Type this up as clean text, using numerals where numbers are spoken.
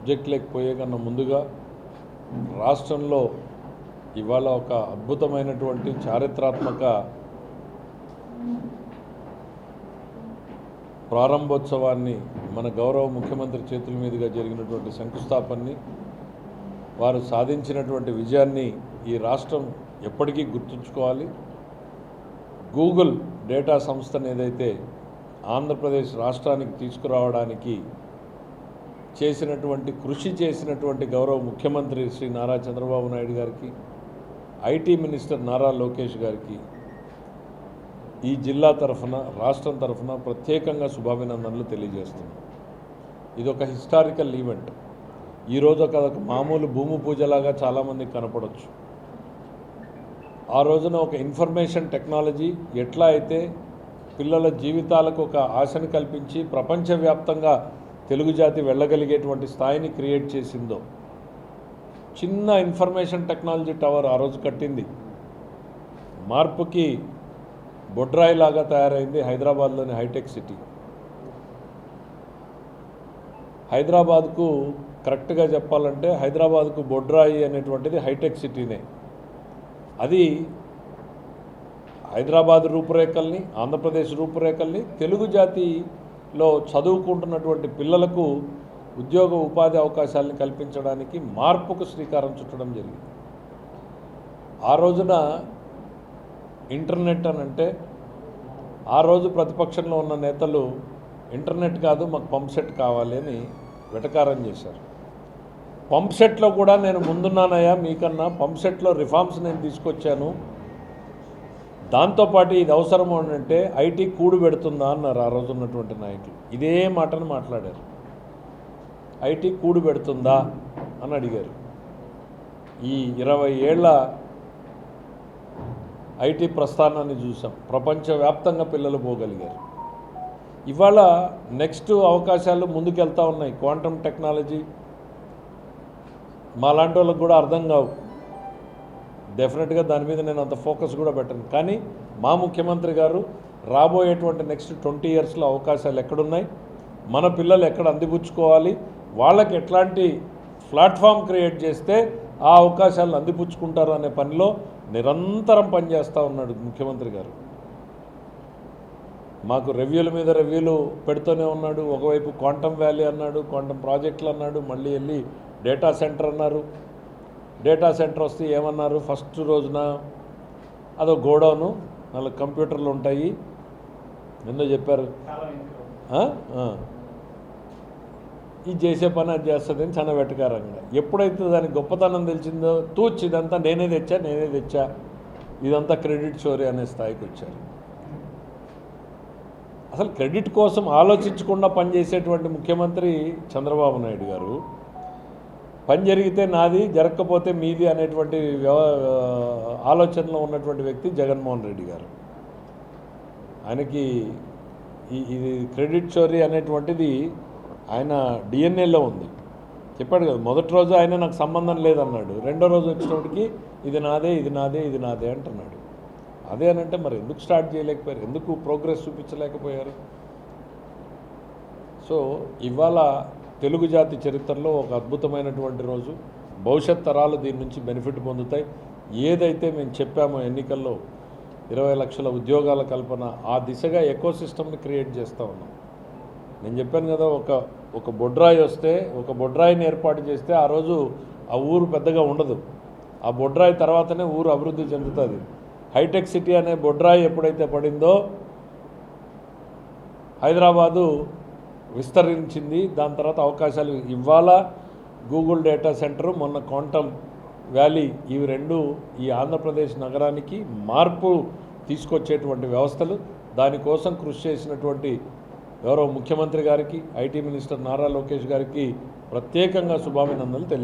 సబ్జెక్టులకు పోయే కన్నా ముందుగా రాష్ట్రంలో ఇవాళ ఒక అద్భుతమైనటువంటి చారిత్రాత్మక ప్రారంభోత్సవాన్ని మన గౌరవ ముఖ్యమంత్రి చేతుల మీదుగా జరిగినటువంటి శంకుస్థాపనని వారు సాధించినటువంటి విజయాన్ని ఈ రాష్ట్రం ఎప్పటికీ గుర్తుంచుకోవాలి. గూగుల్ డేటా సంస్థను ఏదైతే ఆంధ్రప్రదేశ్ రాష్ట్రానికి తీసుకురావడానికి చేసినటువంటి కృషి చేసినటువంటి గౌరవ ముఖ్యమంత్రి శ్రీ నారా చంద్రబాబు నాయుడు గారికి, ఐటీ మినిస్టర్ నారా లోకేష్ గారికి ఈ జిల్లా తరఫున రాష్ట్రం తరఫున ప్రత్యేకంగా శుభాభినందనలు తెలియజేస్తున్నాం. ఇది ఒక హిస్టారికల్ ఈవెంట్. ఈరోజు ఒక మామూలు భూమి పూజలాగా చాలామందికి కనపడవచ్చు. ఆ రోజున ఒక ఇన్ఫర్మేషన్ టెక్నాలజీ ఎట్లా అయితే పిల్లల జీవితాలకు ఒక ఆశను కల్పించి ప్రపంచవ్యాప్తంగా తెలుగు జాతి వెళ్ళగలిగేటువంటి స్థాయిని క్రియేట్ చేసిందో, చిన్న ఇన్ఫర్మేషన్ టెక్నాలజీ టవర్ ఆ రోజు కట్టింది. మార్పుకి బొడ్రాయిలాగా తయారైంది హైదరాబాద్లోని హైటెక్ సిటీ. హైదరాబాద్కు కరెక్ట్గా చెప్పాలంటే హైదరాబాద్కు బొడ్రాయి అనేటువంటిది హైటెక్ సిటీనే. అది హైదరాబాద్ రూపురేఖల్ని, ఆంధ్రప్రదేశ్ రూపురేఖల్ని, తెలుగు జాతిలో చదువుకుంటున్నటువంటి పిల్లలకు ఉద్యోగ ఉపాధి అవకాశాలను కల్పించడానికి మార్పుకు శ్రీకారం చుట్టడం జరిగింది. ఆ రోజున ఇంటర్నెట్ అని అంటే ఆ రోజు ప్రతిపక్షంలో ఉన్న నేతలు ఇంటర్నెట్ కాదు మాకు పంప్ సెట్ కావాలి అని వెటకారం చేశారు. పంప్ సెట్లో కూడా నేను ముందున్నానయ్యా మీకన్నా, పంప్ సెట్లో రిఫార్మ్స్ నేను తీసుకొచ్చాను, దాంతోపాటు ఇది అవసరం అంటే ఐటీ కూడు పెడుతుందా అన్నారు ఆ రోజు ఉన్నటువంటి నాయకులు. ఇదే మాటను మాట్లాడారు. ఐటీ కూడు పెడుతుందా అని అడిగారు. ఈ 20 ఏళ్ల ఐటీ ప్రస్థానాన్ని చూసాం. ప్రపంచవ్యాప్తంగా పిల్లలు పోగలిగారు. ఇవాళ నెక్స్ట్ అవకాశాలు ముందుకెళ్తూ ఉన్నాయి. క్వాంటమ్ టెక్నాలజీ మాలాంటి వాళ్ళకు కూడా అర్థం కావు. డెఫినెట్గా దాని మీద నేను అంత ఫోకస్ కూడా పెట్టను. కానీ మా ముఖ్యమంత్రి గారు రాబోయేటువంటి నెక్స్ట్ 20 ఇయర్స్లో అవకాశాలు ఎక్కడున్నాయి, మన పిల్లలు ఎక్కడ అందిపుచ్చుకోవాలి, వాళ్ళకి ఎట్లాంటి ప్లాట్ఫామ్ క్రియేట్ చేస్తే ఆ అవకాశాలను అందిపుచ్చుకుంటారు అనే పనిలో నిరంతరం పనిచేస్తూ ఉన్నాడు ముఖ్యమంత్రి గారు. మాకు రివ్యూల మీద రివ్యూలు పెడుతూనే ఉన్నాడు. ఒకవైపు క్వాంటమ్ వ్యాలీ అన్నాడు, క్వాంటమ్ ప్రాజెక్టులు అన్నాడు, మళ్ళీ వెళ్ళి డేటా సెంటర్ అన్నారు. డేటా సెంటర్ వస్తే ఏమన్నారు, ఫస్ట్ రోజున అదో గోడౌను, 4 కంప్యూటర్లు ఉంటాయి, ఎందో చెప్పారు, ఇది చేసే పని అది చేస్తుంది అని చాలా వెటకారంగా. ఎప్పుడైతే దాని గొప్పతనం తెలిసిందో తూచి ఇదంతా నేనే తెచ్చా ఇదంతా క్రెడిట్ చోరీ అనే స్థాయికి వచ్చారు. అసలు క్రెడిట్ కోసం ఆలోచించకుండా పనిచేసేటువంటి ముఖ్యమంత్రి చంద్రబాబు నాయుడు గారు, పని జరిగితే నాది, జరగకపోతే మీది అనేటువంటి ఆలోచనలో ఉన్నటువంటి వ్యక్తి జగన్మోహన్ రెడ్డి గారు. ఆయనకి ఇది క్రెడిట్ చోరీ అనేటువంటిది ఆయన డిఎన్ఏలో ఉంది. చెప్పాడు కదా, మొదటి రోజు ఆయన నాకు సంబంధం లేదన్నాడు, రెండో రోజు వచ్చినప్పటికి ఇది నాదే అంటున్నాడు. అదే అని అంటే మరి ఎందుకు స్టార్ట్ చేయలేకపోయారు, ఎందుకు ప్రోగ్రెస్ చూపించలేకపోయారు? సో ఇవాళ తెలుగు జాతి చరిత్రలో ఒక అద్భుతమైనటువంటి రోజు. భవిష్యత్ తరాలు దీని నుంచి బెనిఫిట్ పొందుతాయి. ఏదైతే మేము చెప్పామో ఎన్నికల్లో 20 లక్షల ఉద్యోగాల కల్పన, ఆ దిశగా ఎకోసిస్టమ్ని క్రియేట్ చేస్తూ ఉన్నాం. నేను చెప్పాను కదా, ఒక బొడ్రాయి వస్తే, ఒక బొడ్రాయిని ఏర్పాటు చేస్తే ఆ రోజు ఆ ఊరు పెద్దగా ఉండదు. ఆ బొడ్రాయి తర్వాతనే ఊరు అభివృద్ధి చెందుతుంది. హైటెక్ సిటీ అనే బొడ్రాయి ఎప్పుడైతే పడిందో హైదరాబాదు విస్తరించింది. దాని తర్వాత అవకాశాలు ఇవాళ గూగుల్ డేటా సెంటరు, మొన్న క్వాంటమ్ వ్యాలీ, ఇవి రెండు ఈ ఆంధ్రప్రదేశ్ నగరానికి మార్పు తీసుకొచ్చేటువంటి వ్యవస్థలు. దానికోసం కృషి చేసినటువంటి గౌరవ ముఖ్యమంత్రి గారికి, ఐటీ మినిస్టర్ నారా లోకేష్ గారికి ప్రత్యేకంగా శుభాభినందనలు తెలియజేస్తున్నాను.